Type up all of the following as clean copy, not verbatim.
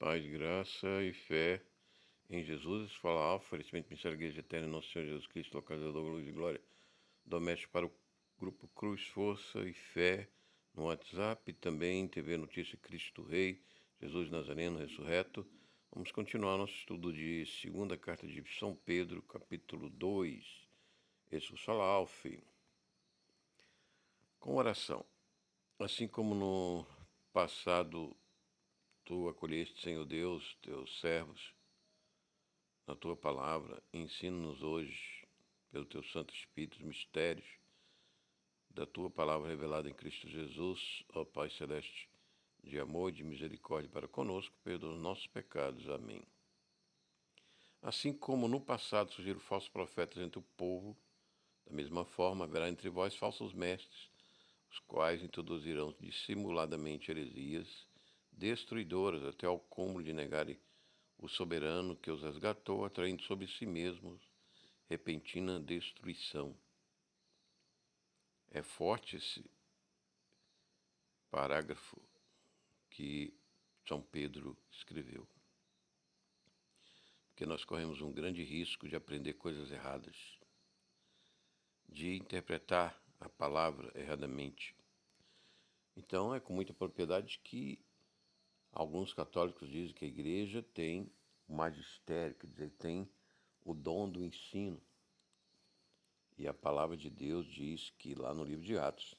Paz, graça e fé em Jesus. Fala Alfa, oferecimento Ministério Igreja Eterna, Nosso Senhor Jesus Cristo, localizador, luz e glória, doméstico para o grupo Cruz, Força e Fé no WhatsApp, e também TV Notícia Cristo Rei, Jesus Nazareno ressurreto. Vamos continuar nosso estudo de segunda carta de São Pedro, capítulo 2. Esse fala Alfa. Com oração. Assim como no passado tu acolheste, Senhor Deus, teus servos, na tua palavra, ensina-nos hoje, pelo teu Santo Espírito, os mistérios da tua palavra revelada em Cristo Jesus, ó Pai Celeste, de amor e de misericórdia para conosco, perdoa os nossos pecados. Amém. Assim como no passado surgiram falsos profetas entre o povo, da mesma forma haverá entre vós falsos mestres, os quais introduzirão dissimuladamente heresias destruidoras até ao cúmulo de negarem o soberano que os resgatou, atraindo sobre si mesmos repentina destruição. É forte esse parágrafo que São Pedro escreveu, porque nós corremos um grande risco de aprender coisas erradas, de interpretar a palavra erradamente. Então é com muita propriedade que alguns católicos dizem que a igreja tem o magistério, quer dizer, tem o dom do ensino. E a palavra de Deus diz que lá no livro de Atos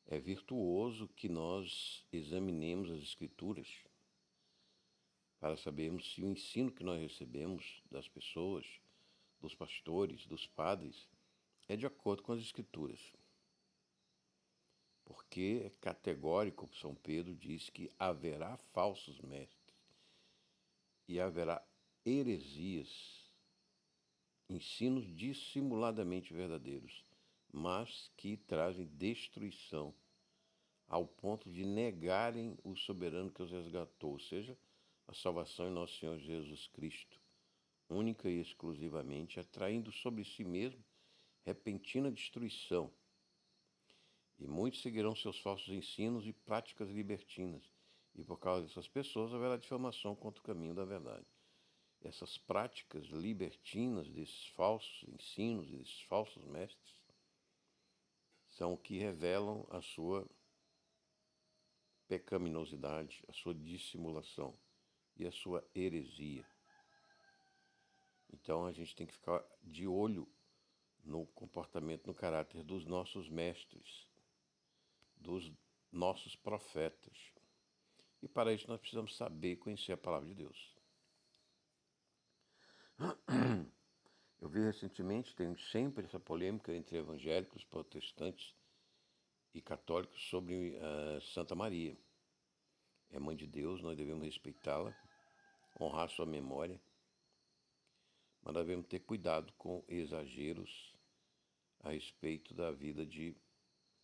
é virtuoso que nós examinemos as Escrituras para sabermos se o ensino que nós recebemos das pessoas, dos pastores, dos padres, é de acordo com as Escrituras. Porque é categórico, São Pedro diz que haverá falsos mestres e haverá heresias, ensinos dissimuladamente verdadeiros, mas que trazem destruição, ao ponto de negarem o soberano que os resgatou, ou seja, a salvação em nosso Senhor Jesus Cristo, única e exclusivamente, atraindo sobre si mesmo repentina destruição. E muitos seguirão seus falsos ensinos e práticas libertinas, e por causa dessas pessoas haverá difamação contra o caminho da verdade. Essas práticas libertinas desses falsos ensinos e desses falsos mestres são o que revelam a sua pecaminosidade, a sua dissimulação e a sua heresia. Então a gente tem que ficar de olho no comportamento, no caráter dos nossos mestres, dos nossos profetas. E para isso nós precisamos saber conhecer a palavra de Deus. Eu vi recentemente, tem sempre essa polêmica entre evangélicos, protestantes e católicos sobre Santa Maria. É mãe de Deus, nós devemos respeitá-la, honrar sua memória, mas nós devemos ter cuidado com exageros a respeito da vida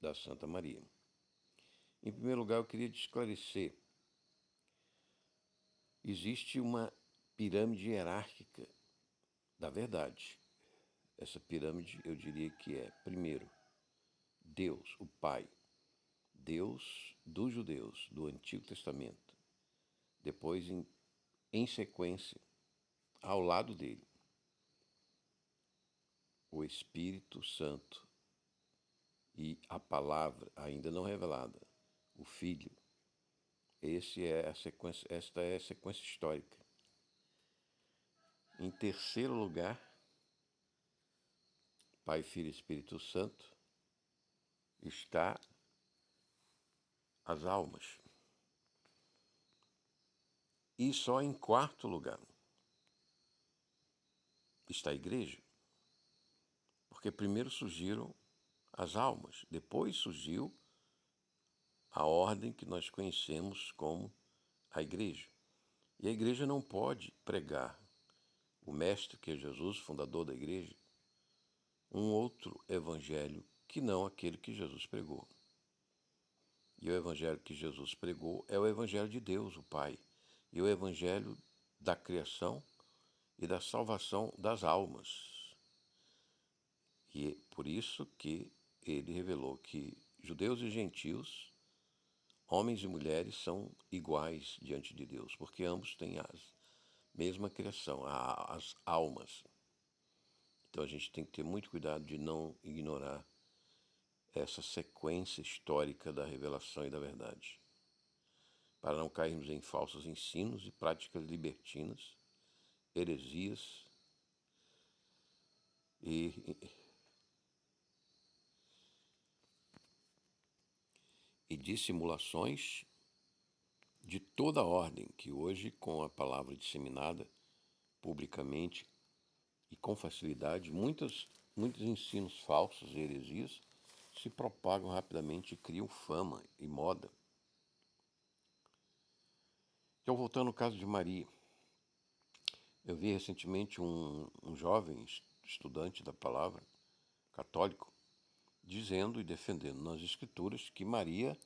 da Santa Maria. Em primeiro lugar, eu queria te esclarecer. Existe uma pirâmide hierárquica da verdade. Essa pirâmide, eu diria que é, primeiro, Deus, o Pai, Deus dos judeus, do Antigo Testamento. Depois, em sequência, ao lado dele, o Espírito Santo e a palavra ainda não revelada, o Filho. Esta é a sequência histórica. Em terceiro lugar, Pai, Filho e Espírito Santo, está as almas. E só em quarto lugar está a igreja. Porque primeiro surgiram as almas, depois surgiu a ordem que nós conhecemos como a igreja. E a igreja não pode pregar o Mestre, que é Jesus, fundador da igreja, um outro evangelho que não aquele que Jesus pregou. E o evangelho que Jesus pregou é o evangelho de Deus, o Pai, e o evangelho da criação e da salvação das almas. E é por isso que ele revelou que judeus e gentios Homens e mulheres são iguais diante de Deus, porque ambos têm a mesma criação, as almas. Então a gente tem que ter muito cuidado de não ignorar essa sequência histórica da revelação e da verdade, para não cairmos em falsos ensinos e práticas libertinas, heresias e dissimulações de toda ordem, que hoje, com a palavra disseminada publicamente e com facilidade, muitos ensinos falsos e heresias se propagam rapidamente e criam fama e moda. Então, voltando ao caso de Maria, eu vi recentemente um jovem estudante da palavra, católico, dizendo e defendendo nas Escrituras que Maria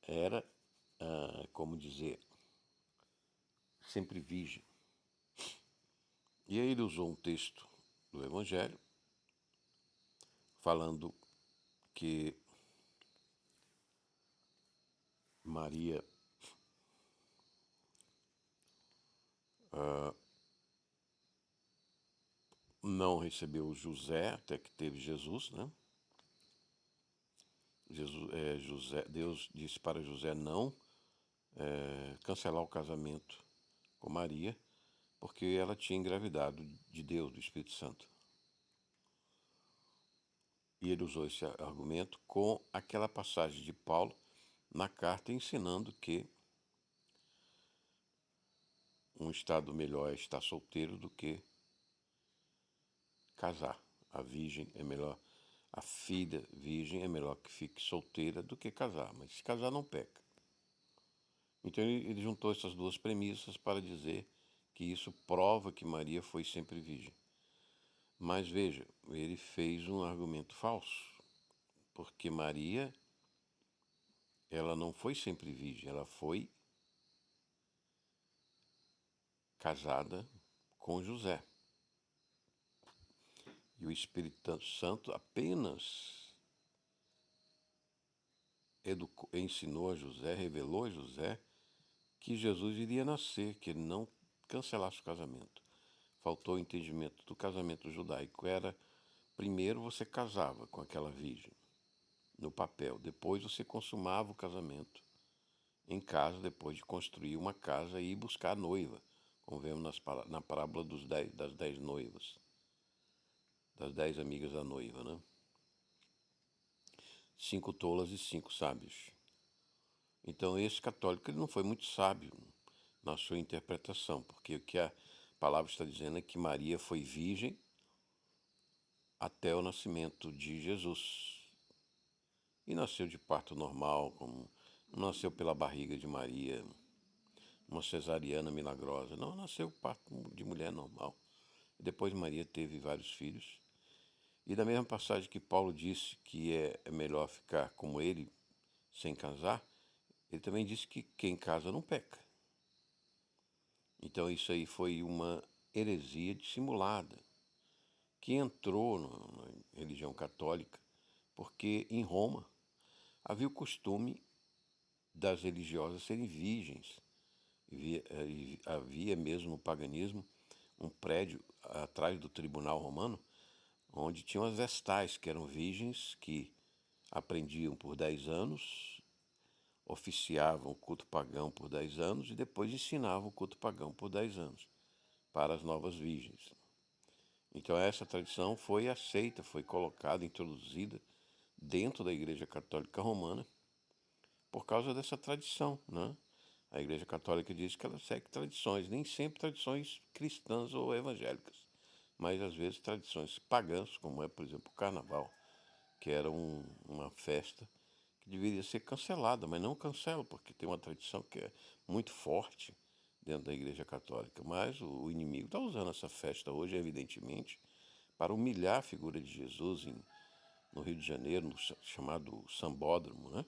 era, como dizer, sempre virgem. E aí ele usou um texto do Evangelho falando que Maria não recebeu José até que teve Jesus, né? Deus disse para José não cancelar o casamento com Maria, porque ela tinha engravidado de Deus, do Espírito Santo. E ele usou esse argumento com aquela passagem de Paulo na carta ensinando que um estado melhor é estar solteiro do que casar. A virgem é melhor, a filha virgem é melhor que fique solteira do que casar, mas se casar não peca. Então ele juntou essas duas premissas para dizer que isso prova que Maria foi sempre virgem. Mas veja, ele fez um argumento falso, porque Maria, ela não foi sempre virgem, ela foi casada com José. E o Espírito Santo apenas ensinou a José, revelou a José que Jesus iria nascer, que ele não cancelasse o casamento. Faltou o entendimento do casamento judaico. Era, primeiro você casava com aquela virgem, no papel. Depois você consumava o casamento em casa, depois de construir uma casa e ir buscar a noiva, como vemos na parábola das 10 noivas, das 10 amigas da noiva, né? 5 tolas e 5 sábios. Então esse católico ele não foi muito sábio na sua interpretação, porque o que a palavra está dizendo é que Maria foi virgem até o nascimento de Jesus. E nasceu de parto normal, como não nasceu pela barriga de Maria, uma cesariana milagrosa. Não, nasceu parto de mulher normal. E depois Maria teve vários filhos. E da mesma passagem que Paulo disse que é melhor ficar como ele, sem casar, ele também disse que quem casa não peca. Então isso aí foi uma heresia dissimulada, que entrou na religião católica, porque em Roma havia o costume das religiosas serem virgens. Havia mesmo no paganismo um prédio atrás do tribunal romano, onde tinham as vestais, que eram virgens que aprendiam por 10 anos, oficiavam o culto pagão por 10 anos e depois ensinavam o culto pagão por 10 anos para as novas virgens. Então essa tradição foi aceita, foi colocada, introduzida dentro da Igreja Católica Romana por causa dessa tradição, né? A Igreja Católica diz que ela segue tradições, nem sempre tradições cristãs ou evangélicas, mas às vezes tradições pagãs, como é, por exemplo, o Carnaval, que era uma festa que deveria ser cancelada, mas não cancela, porque tem uma tradição que é muito forte dentro da Igreja Católica. Mas o inimigo está usando essa festa hoje, evidentemente, para humilhar a figura de Jesus no Rio de Janeiro, no chamado Sambódromo, né?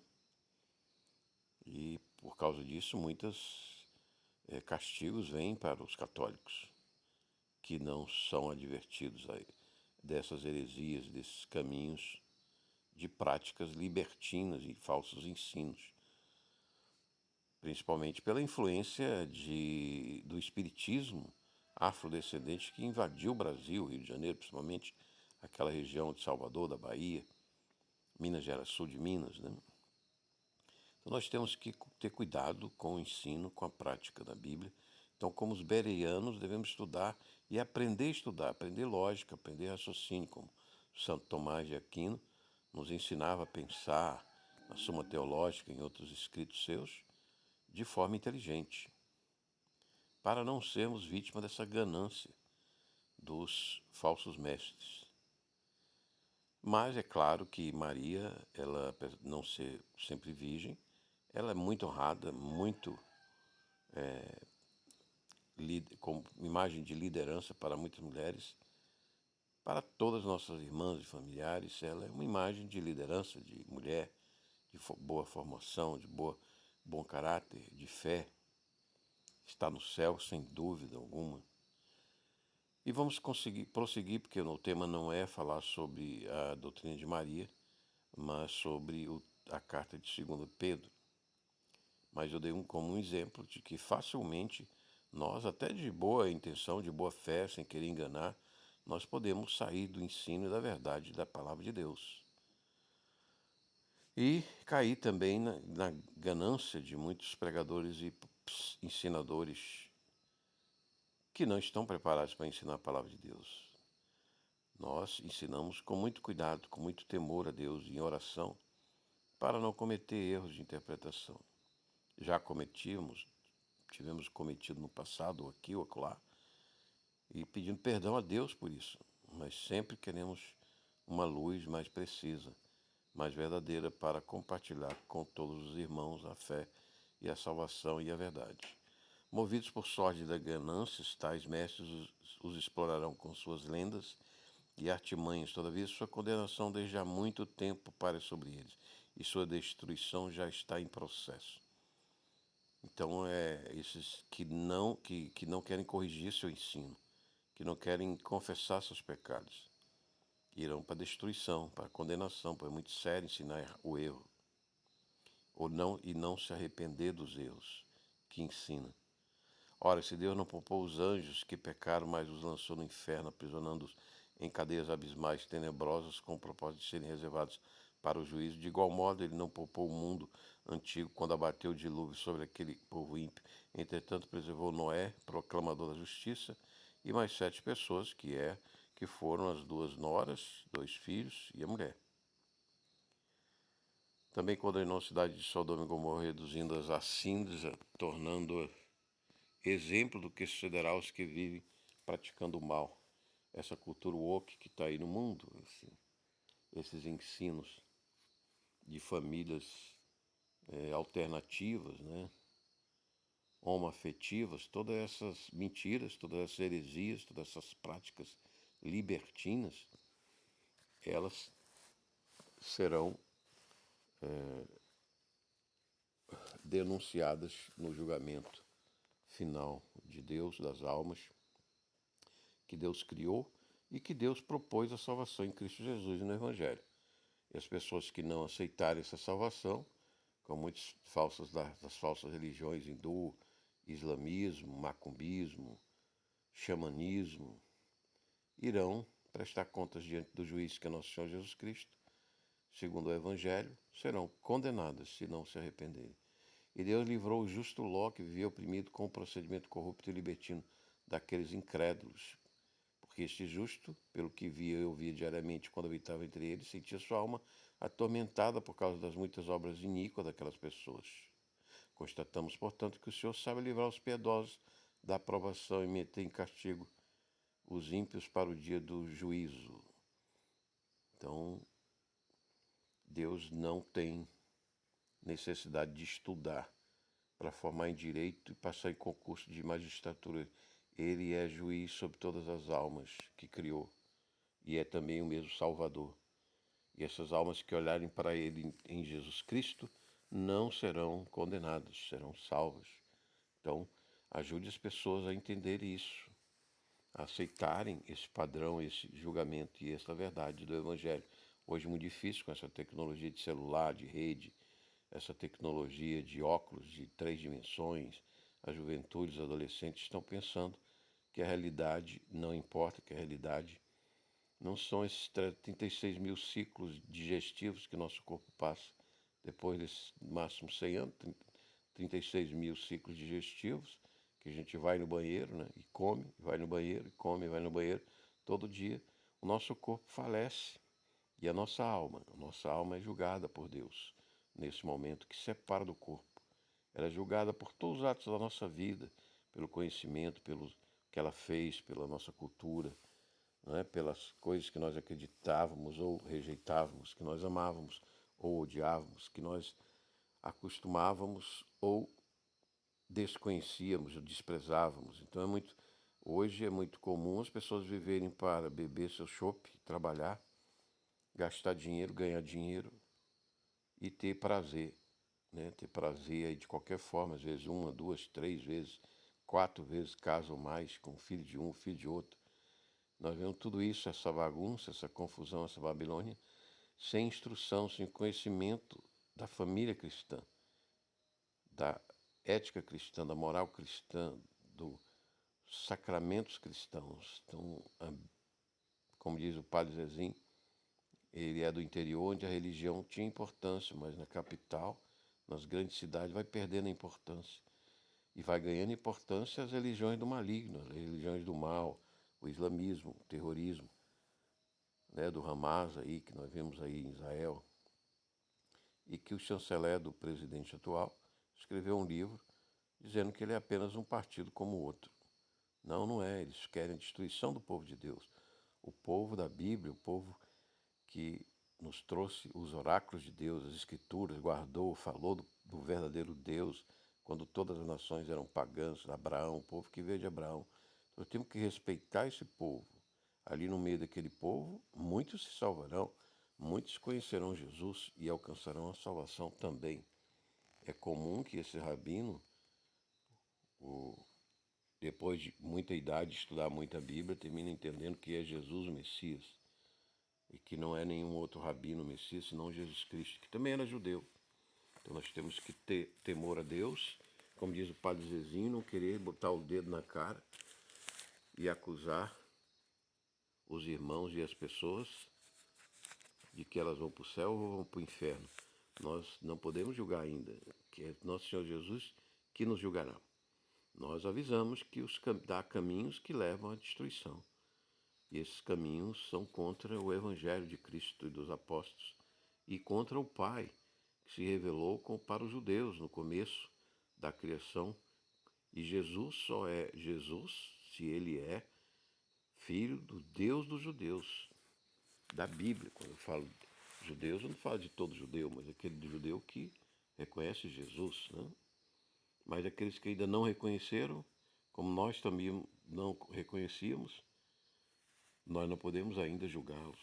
E por causa disso, muitos castigos vêm para os católicos, que não são advertidos aí dessas heresias, desses caminhos de práticas libertinas e falsos ensinos, principalmente pela influência do espiritismo afrodescendente que invadiu o Brasil, Rio de Janeiro, principalmente aquela região de Salvador, da Bahia, Minas Gerais, sul de Minas, né? Então nós temos que ter cuidado com o ensino, com a prática da Bíblia. Então, como os bereanos, devemos estudar e aprender a estudar, aprender lógica, aprender raciocínio, como Santo Tomás de Aquino nos ensinava a pensar na Suma Teológica, em outros escritos seus, de forma inteligente, para não sermos vítimas dessa ganância dos falsos mestres. Mas é claro que Maria, ela, apesar de não ser sempre virgem, ela é muito honrada, muito como imagem de liderança para muitas mulheres, para todas as nossas irmãs e familiares. Ela é uma imagem de liderança, de mulher, de boa formação, de bom caráter, de fé. Está no céu, sem dúvida alguma. E vamos conseguir prosseguir, porque o tema não é falar sobre a doutrina de Maria, mas sobre a carta de 2 Pedro. Mas eu dei como um exemplo de que facilmente nós, até de boa intenção, de boa fé, sem querer enganar, nós podemos sair do ensino e da verdade da palavra de Deus. E cair também na ganância de muitos pregadores e ensinadores que não estão preparados para ensinar a palavra de Deus. Nós ensinamos com muito cuidado, com muito temor a Deus, em oração, para não cometer erros de interpretação. Já tivemos cometido no passado, aqui ou acolá, e pedindo perdão a Deus por isso. Mas sempre queremos uma luz mais precisa, mais verdadeira, para compartilhar com todos os irmãos a fé e a salvação e a verdade. Movidos por sorte da ganância, tais mestres os explorarão com suas lendas e artimanhas. Todavia, sua condenação desde há muito tempo para sobre eles, e sua destruição já está em processo. Então, esses que não querem corrigir seu ensino, que não querem confessar seus pecados, irão para a destruição, para a condenação, pois é muito sério ensinar o erro, e não se arrepender dos erros que ensina. Ora, se Deus não poupou os anjos que pecaram, mas os lançou no inferno, aprisionando-os em cadeias abismais tenebrosas, com o propósito de serem reservados para o juízo, de igual modo ele não poupou o mundo antigo quando abateu o dilúvio sobre aquele povo ímpio. Entretanto, preservou Noé, proclamador da justiça, e mais 7 pessoas, que foram as 2 noras, 2 filhos e a mulher. Também condenou a cidade de Sodoma e Gomorra, reduzindo-as a cinza, tornando-a exemplo do que sucederá aos que vivem praticando o mal. Essa cultura woke que está aí no mundo, esses ensinos de famílias alternativas, né? Homoafetivas, todas essas mentiras, todas essas heresias, todas essas práticas libertinas, elas serão denunciadas no julgamento final de Deus, das almas, que Deus criou e que Deus propôs a salvação em Cristo Jesus e no Evangelho. E as pessoas que não aceitarem essa salvação, como muitas das falsas religiões hindu, islamismo, macumbismo, xamanismo, irão prestar contas diante do juiz que é nosso Senhor Jesus Cristo, segundo o Evangelho, serão condenadas se não se arrependerem. E Deus livrou o justo Ló, que vivia oprimido com o procedimento corrupto e libertino daqueles incrédulos, porque este justo, pelo que via e ouvia diariamente quando habitava entre eles, sentia sua alma atormentada por causa das muitas obras iníquas daquelas pessoas. Constatamos, portanto, que o Senhor sabe livrar os piedosos da aprovação e meter em castigo os ímpios para o dia do juízo. Então, Deus não tem necessidade de estudar para formar em direito e passar em concurso de magistratura. Ele é juiz sobre todas as almas que criou e é também o mesmo Salvador. E essas almas que olharem para ele em Jesus Cristo não serão condenadas, serão salvas. Então, ajude as pessoas a entender isso, a aceitarem esse padrão, esse julgamento e essa verdade do Evangelho. Hoje é muito difícil com essa tecnologia de celular, de rede, essa tecnologia de óculos de 3 dimensões. A juventude, os adolescentes estão pensando que a realidade não importa, que a realidade não são esses 36 mil ciclos digestivos que nosso corpo passa depois desses máximo 100 anos, 36 mil ciclos digestivos, que a gente vai no banheiro, né, e come, vai no banheiro, e come, vai no banheiro, todo dia. O nosso corpo falece e a nossa alma é julgada por Deus nesse momento que separa do corpo. Ela é julgada por todos os atos da nossa vida, pelo conhecimento, pelo que ela fez, pela nossa cultura, não é? Pelas coisas que nós acreditávamos ou rejeitávamos, que nós amávamos ou odiávamos, que nós acostumávamos ou desconhecíamos ou desprezávamos. Então hoje é muito comum as pessoas viverem para beber seu chopp, trabalhar, gastar dinheiro, ganhar dinheiro e ter prazer, né? Ter prazer aí de qualquer forma, às vezes 1, 2, 3 vezes, 4 vezes, caso ou mais, com o filho de um, filho de outro. Nós vemos tudo isso, essa bagunça, essa confusão, essa Babilônia, sem instrução, sem conhecimento da família cristã, da ética cristã, da moral cristã, dos sacramentos cristãos. Então, como diz o padre Zezinho, ele é do interior onde a religião tinha importância, mas na capital, nas grandes cidades, vai perdendo a importância. E vai ganhando importância as religiões do maligno, as religiões do mal, o islamismo, o terrorismo, né, do Hamas aí, que nós vemos aí em Israel, e que o chanceler do presidente atual escreveu um livro dizendo que ele é apenas um partido como o outro. Não, não é. Eles querem a destruição do povo de Deus. O povo da Bíblia, o povo que nos trouxe os oráculos de Deus, as escrituras, guardou, falou do verdadeiro Deus, quando todas as nações eram pagãs, Abraão, o povo que veio de Abraão. Nós temos que respeitar esse povo. Ali no meio daquele povo, muitos se salvarão, muitos conhecerão Jesus e alcançarão a salvação também. É comum que esse rabino, depois de muita idade, estudar muita Bíblia, termine entendendo que é Jesus o Messias e que não é nenhum outro rabino Messias, senão Jesus Cristo, que também era judeu. Então nós temos que ter temor a Deus, como diz o padre Zezinho, não querer botar o dedo na cara e acusar os irmãos e as pessoas de que elas vão para o céu ou vão para o inferno. Nós não podemos julgar ainda, que é nosso Senhor Jesus que nos julgará. Nós avisamos que há caminhos que levam à destruição. E esses caminhos são contra o Evangelho de Cristo e dos apóstolos e contra o Pai, que se revelou para os judeus no começo da criação. E Jesus só é Jesus se ele é filho do Deus dos judeus, da Bíblia. Quando eu falo judeus, eu não falo de todo judeu, mas aquele judeu que reconhece Jesus, né? Mas aqueles que ainda não reconheceram, como nós também não reconhecíamos, nós não podemos ainda julgá-los,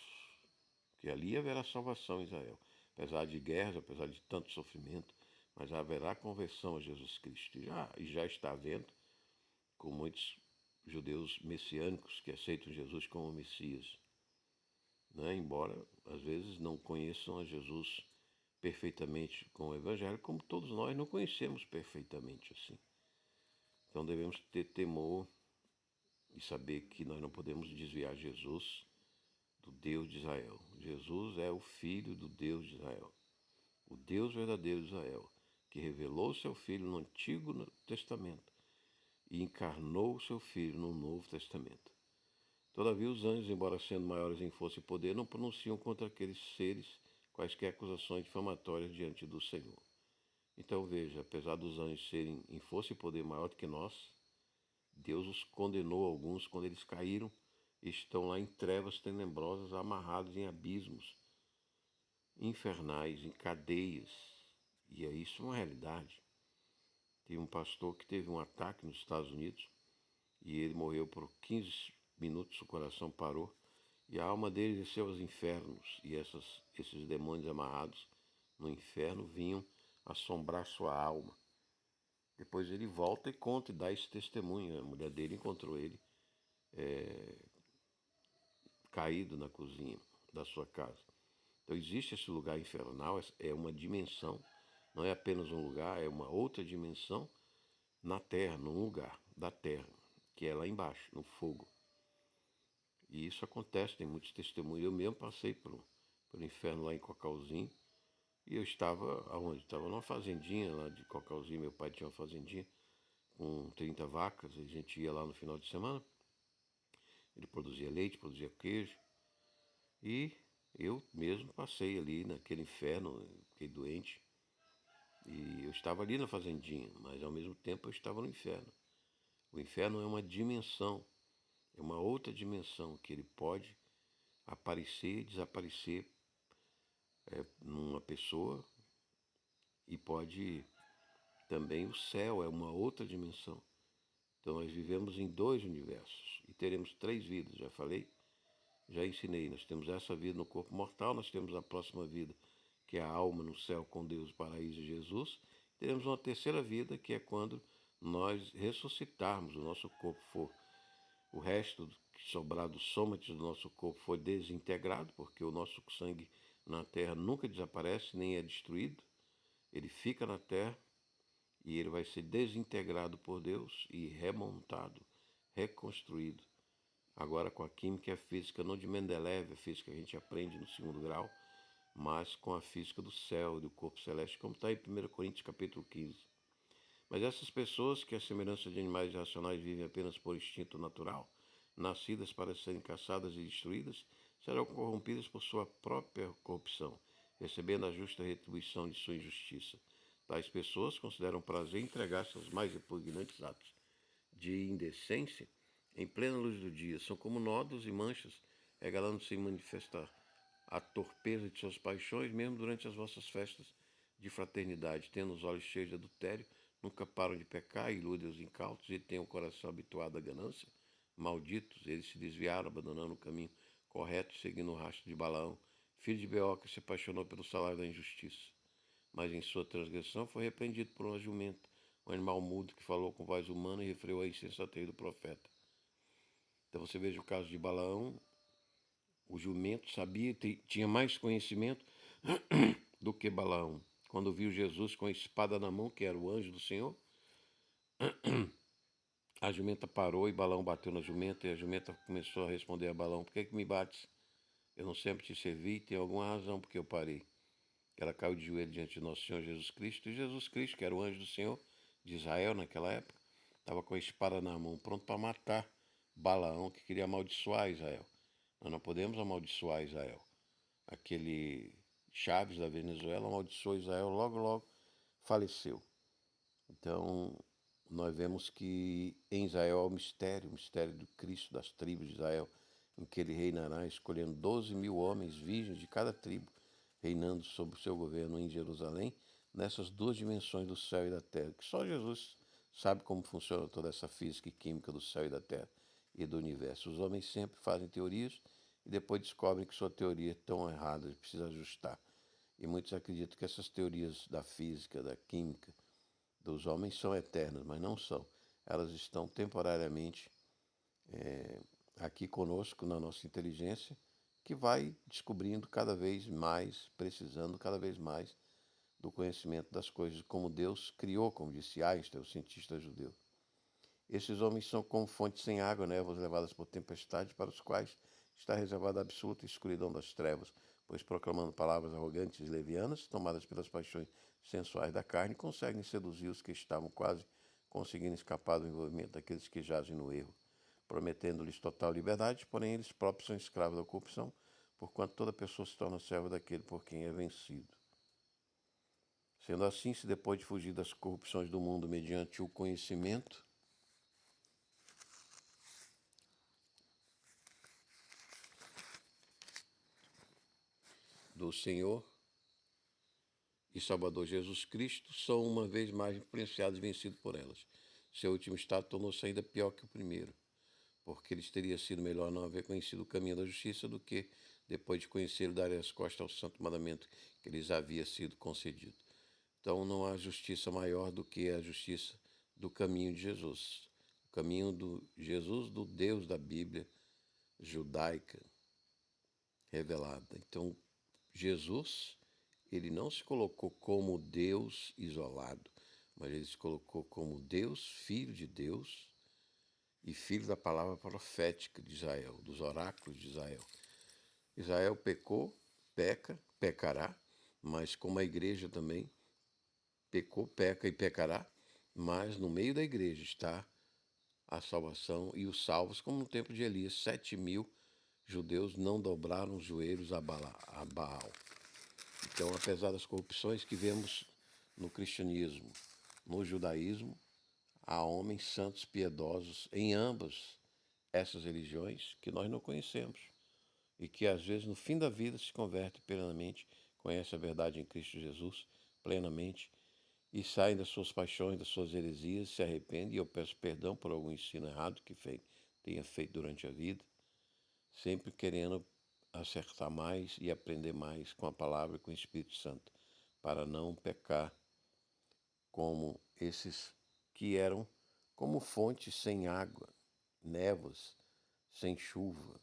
que ali haverá salvação em Israel, apesar de guerras, apesar de tanto sofrimento, mas haverá conversão a Jesus Cristo. E já está havendo, com muitos judeus messiânicos que aceitam Jesus como Messias, né? Embora às vezes não conheçam a Jesus perfeitamente com o Evangelho, como todos nós não conhecemos perfeitamente assim. Então devemos ter temor e saber que nós não podemos desviar Jesus do Deus de Israel. Jesus é o Filho do Deus de Israel, o Deus verdadeiro de Israel, que revelou seu Filho no Antigo Testamento e encarnou seu Filho no Novo Testamento. Todavia os anjos, embora sendo maiores em força e poder, não pronunciam contra aqueles seres quaisquer acusações difamatórias diante do Senhor. Então veja, apesar dos anjos serem em força e poder maior do que nós, Deus os condenou alguns quando eles caíram e estão lá em trevas tenebrosas, amarrados em abismos infernais, em cadeias. E é isso uma realidade. Tem um pastor que teve um ataque nos Estados Unidos e ele morreu por 15 minutos, o coração parou e a alma dele desceu aos infernos. E esses demônios amarrados no inferno vinham assombrar sua alma. Depois ele volta e conta e dá esse testemunho. A mulher dele encontrou ele caído na cozinha da sua casa. Então existe esse lugar infernal, é uma dimensão, não é apenas um lugar, é uma outra dimensão na Terra, num lugar da Terra, que é lá embaixo, no fogo. E isso acontece, tem muitos testemunhos. Eu mesmo passei pelo inferno lá em Cocalzinho, e eu estava aonde? Estava numa fazendinha lá de Cocalzinho, meu pai tinha uma fazendinha com 30 vacas, a gente ia lá no final de semana, ele produzia leite, produzia queijo, e eu mesmo passei ali naquele inferno, fiquei doente, e eu estava ali na fazendinha, mas ao mesmo tempo eu estava no inferno. O inferno é uma dimensão, é uma outra dimensão que ele pode aparecer, desaparecer numa pessoa, e pode também o céu é uma outra dimensão. Então nós vivemos em dois universos e teremos três vidas, já falei, já ensinei. Nós temos essa vida no corpo mortal, nós temos a próxima vida, que é a alma no céu com Deus, paraíso e Jesus. Teremos uma terceira vida, que é quando nós ressuscitarmos, o nosso corpo for, o resto que sobrar dos sômatos do nosso corpo for desintegrado, porque o nosso sangue na terra nunca desaparece, nem é destruído. Ele fica na terra e ele vai ser desintegrado por Deus e remontado, reconstruído. Agora com a química e a física, não de Mendeleev, a física que a gente aprende no segundo grau, mas com a física do céu e do corpo celeste, como está em 1 Coríntios capítulo 15. Mas essas pessoas que, à semelhança de animais irracionais, vivem apenas por instinto natural, nascidas para serem caçadas e destruídas, serão corrompidas por sua própria corrupção, recebendo a justa retribuição de sua injustiça. Tais pessoas consideram prazer entregar-se aos mais repugnantes atos de indecência em plena luz do dia. São como nódulos e manchas, regalando-se em manifestar a torpeza de suas paixões, mesmo durante as vossas festas de fraternidade. Tendo os olhos cheios de adultério, nunca param de pecar, iludem os incautos e têm o coração habituado à ganância. Malditos, eles se desviaram, abandonando o caminho correto, seguindo o rastro de Balaão, filho de Beor, que se apaixonou pelo salário da injustiça. Mas em sua transgressão foi repreendido por uma jumenta, um animal mudo que falou com voz humana e refreou a insensatez do profeta. Então você veja o caso de Balaão, o jumento sabia, tinha mais conhecimento do que Balaão. Quando viu Jesus com a espada na mão, que era o anjo do Senhor, a jumenta parou e Balaão bateu na jumenta, e a jumenta começou a responder a Balaão: por que me bates? Eu não sempre te servi, tem alguma razão porque eu parei. Ela caiu de joelho diante de nosso Senhor Jesus Cristo, e Jesus Cristo, que era o anjo do Senhor de Israel naquela época, estava com a espada na mão, pronto para matar Balaão, que queria amaldiçoar Israel. Nós não podemos amaldiçoar Israel. Aquele Chaves da Venezuela amaldiçoou Israel, logo, logo faleceu. Então, nós vemos que em Israel há o mistério do Cristo das tribos de Israel, em que ele reinará, escolhendo 12 mil homens virgens de cada tribo, reinando sob o seu governo em Jerusalém, nessas duas dimensões do céu e da terra, que só Jesus sabe como funciona toda essa física e química do céu e da terra e do universo. Os homens sempre fazem teorias e depois descobrem que sua teoria é tão errada, precisa ajustar. E muitos acreditam que essas teorias da física, da química, dos homens são eternas, mas não são. Elas estão temporariamente aqui conosco na nossa inteligência, que vai descobrindo cada vez mais, precisando cada vez mais do conhecimento das coisas como Deus criou, como disse Einstein, o cientista judeu. Esses homens são como fontes sem água, névoas levadas por tempestade, para os quais está reservada a absoluta escuridão das trevas, pois proclamando palavras arrogantes e levianas, tomadas pelas paixões sensuais da carne, conseguem seduzir os que estavam quase conseguindo escapar do envolvimento daqueles que jazem no erro, prometendo-lhes total liberdade, porém eles próprios são escravos da corrupção, porquanto toda pessoa se torna serva daquele por quem é vencido. Sendo assim, se depois de fugir das corrupções do mundo mediante o conhecimento do Senhor e Salvador Jesus Cristo, são uma vez mais influenciados e vencidos por elas. Seu último estado tornou-se ainda pior que o primeiro, porque lhes teria sido melhor não haver conhecido o caminho da justiça do que, depois de conhecê-lo, dar as costas ao santo mandamento que lhes havia sido concedido. Então não há justiça maior do que a justiça do caminho de Jesus. O caminho do Jesus, do Deus da Bíblia judaica revelada. Então, Jesus, ele não se colocou como Deus isolado, mas ele se colocou como Deus, Filho de Deus e Filho da palavra profética de Israel, dos oráculos de Israel. Israel pecou, pecará, mas como a igreja também pecou, peca e pecará, mas no meio da igreja está a salvação e os salvos, como no tempo de Elias, 7.000 judeus não dobraram os joelhos a Baal. Então, apesar das corrupções que vemos no cristianismo, no judaísmo, há homens santos piedosos em ambas essas religiões que nós não conhecemos e que às vezes no fim da vida se convertem plenamente, conhecem a verdade em Cristo Jesus plenamente e saem das suas paixões, das suas heresias, se arrependem, e eu peço perdão por algum ensino errado que tenha feito durante a vida, sempre querendo acertar mais e aprender mais com a palavra e com o Espírito Santo, para não pecar como esses que eram como fontes sem água, névoas, sem chuva,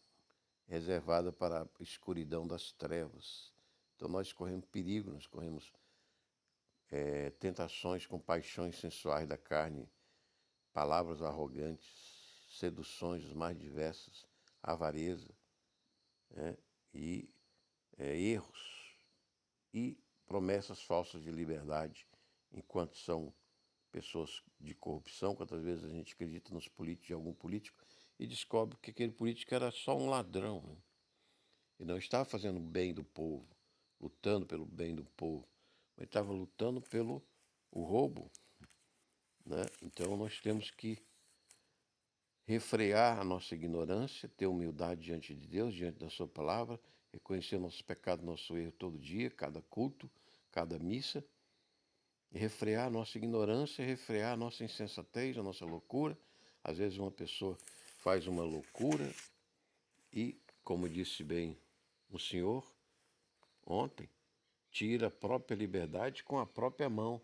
reservada para a escuridão das trevas. Então nós corremos perigo, nós corremos tentações com paixões sensuais da carne, palavras arrogantes, seduções as mais diversas, avareza, né? E erros e promessas falsas de liberdade, enquanto são pessoas de corrupção. Quantas vezes a gente acredita nos políticos, de algum político, e descobre que aquele político era só um ladrão, né? E não estava fazendo o bem do povo, lutando pelo bem do povo, mas estava lutando pelo o roubo, né? Então nós temos que refrear a nossa ignorância, ter humildade diante de Deus, diante da sua palavra, reconhecer nossos pecados, nosso erro todo dia, cada culto, cada missa, e refrear a nossa ignorância, refrear a nossa insensatez, a nossa loucura. Às vezes uma pessoa faz uma loucura e, como disse bem o Senhor ontem, tira a própria liberdade com a própria mão,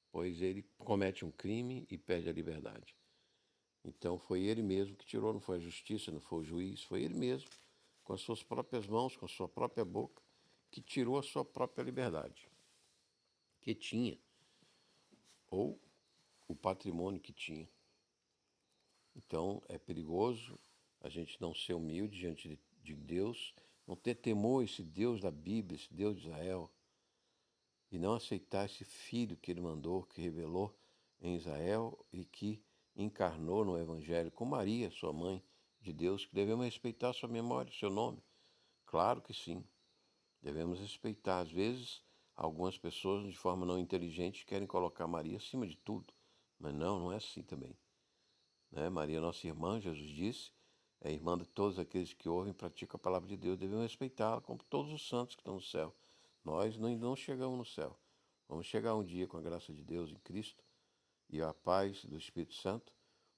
pois ele comete um crime e perde a liberdade. Então foi ele mesmo que tirou, não foi a justiça, não foi o juiz, foi ele mesmo, com as suas próprias mãos, com a sua própria boca, que tirou a sua própria liberdade, que tinha, ou o patrimônio que tinha. Então é perigoso a gente não ser humilde diante de Deus, não ter temor a esse Deus da Bíblia, esse Deus de Israel, e não aceitar esse Filho que ele mandou, que revelou em Israel e que encarnou no Evangelho com Maria, sua mãe de Deus, que devemos respeitar sua memória, seu nome. Claro que sim, devemos respeitar. Às vezes, algumas pessoas, de forma não inteligente, querem colocar Maria acima de tudo, mas não é assim também. Né? Maria, nossa irmã, Jesus disse, é irmã de todos aqueles que ouvem e praticam a palavra de Deus, devemos respeitá-la como todos os santos que estão no céu. Nós não chegamos no céu. Vamos chegar um dia com a graça de Deus em Cristo e a paz do Espírito Santo,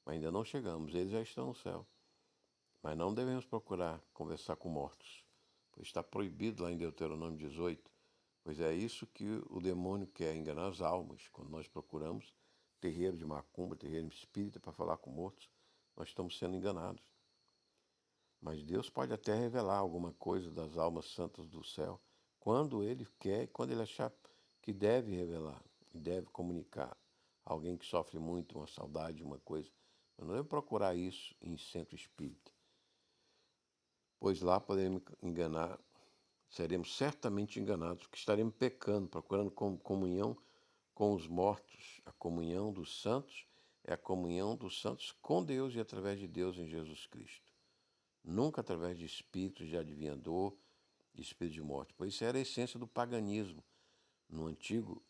mas ainda não chegamos. Eles já estão no céu. Mas não devemos procurar conversar com mortos, pois está proibido lá em Deuteronômio 18, pois é isso que o demônio quer, enganar as almas. Quando nós procuramos terreiro de macumba, terreiro espírita para falar com mortos, nós estamos sendo enganados. Mas Deus pode até revelar alguma coisa das almas santas do céu, quando Ele quer e quando Ele achar que deve revelar e deve comunicar. Alguém que sofre muito, uma saudade, uma coisa. Mas não deve procurar isso em centro espírita, pois lá podemos enganar, seremos certamente enganados, porque estaremos pecando, procurando comunhão com os mortos. A comunhão dos santos é a comunhão dos santos com Deus e através de Deus em Jesus Cristo. Nunca através de espíritos de adivinhador, de espírito de morte, pois isso era a essência do paganismo. No antigo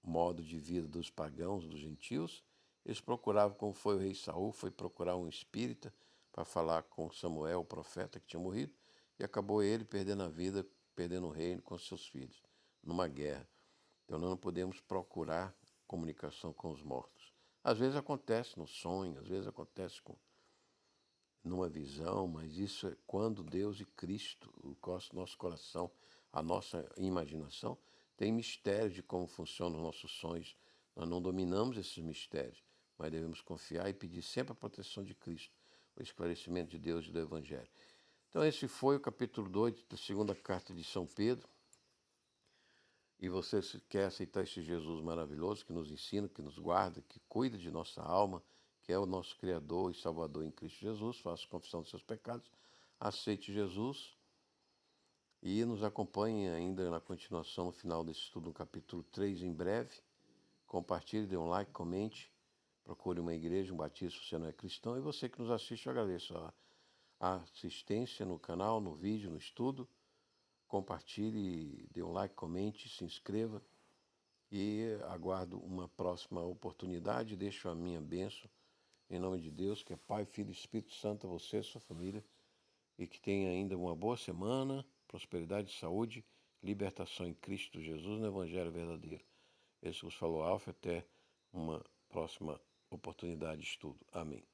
modo de vida dos pagãos, dos gentios, eles procuravam, como foi o rei Saul, foi procurar um espírita para falar com Samuel, o profeta que tinha morrido, e acabou ele perdendo a vida, perdendo o reino com seus filhos, numa guerra. Então nós não podemos procurar comunicação com os mortos. Às vezes acontece no sonho, às vezes acontece numa visão, mas isso é quando Deus e Cristo, o nosso coração, a nossa imaginação, tem mistérios de como funcionam os nossos sonhos. Nós não dominamos esses mistérios, mas devemos confiar e pedir sempre a proteção de Cristo, o esclarecimento de Deus e do Evangelho. Então esse foi o capítulo 2 da segunda carta de São Pedro. E você quer aceitar esse Jesus maravilhoso que nos ensina, que nos guarda, que cuida de nossa alma, que é o nosso Criador e Salvador em Cristo Jesus, faça confissão dos seus pecados, aceite Jesus e nos acompanhe ainda na continuação, no final desse estudo, no capítulo 3, em breve. Compartilhe, dê um like, comente, procure uma igreja, um batismo se você não é cristão. E você que nos assiste, eu agradeço a assistência no canal, no vídeo, no estudo. Compartilhe, dê um like, comente, se inscreva e aguardo uma próxima oportunidade. Deixo a minha bênção em nome de Deus, que é Pai, Filho e Espírito Santo, a você e sua família, e que tenha ainda uma boa semana, prosperidade, saúde, libertação em Cristo Jesus no Evangelho verdadeiro. Esse vos falou Alfa, até uma próxima oportunidade de estudo. Amém.